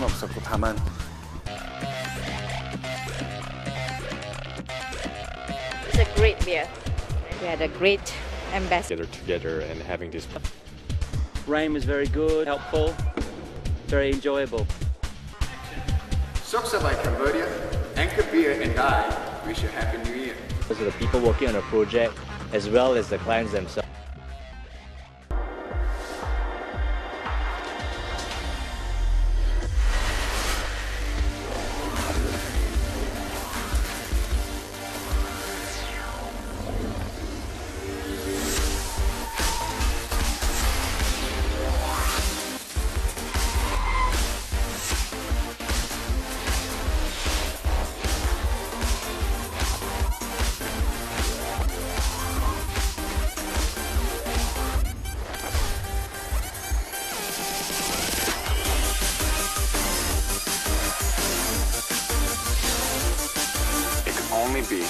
수는 없었고 다만 It's a great beer. We had a great ambassador. together and having this. Rain was very good, helpful, very enjoyable. Soksa by Cambodia, Anchor Beer and I wish you a happy new year. Those are the people working on the project as well as the clients themselves. It could only be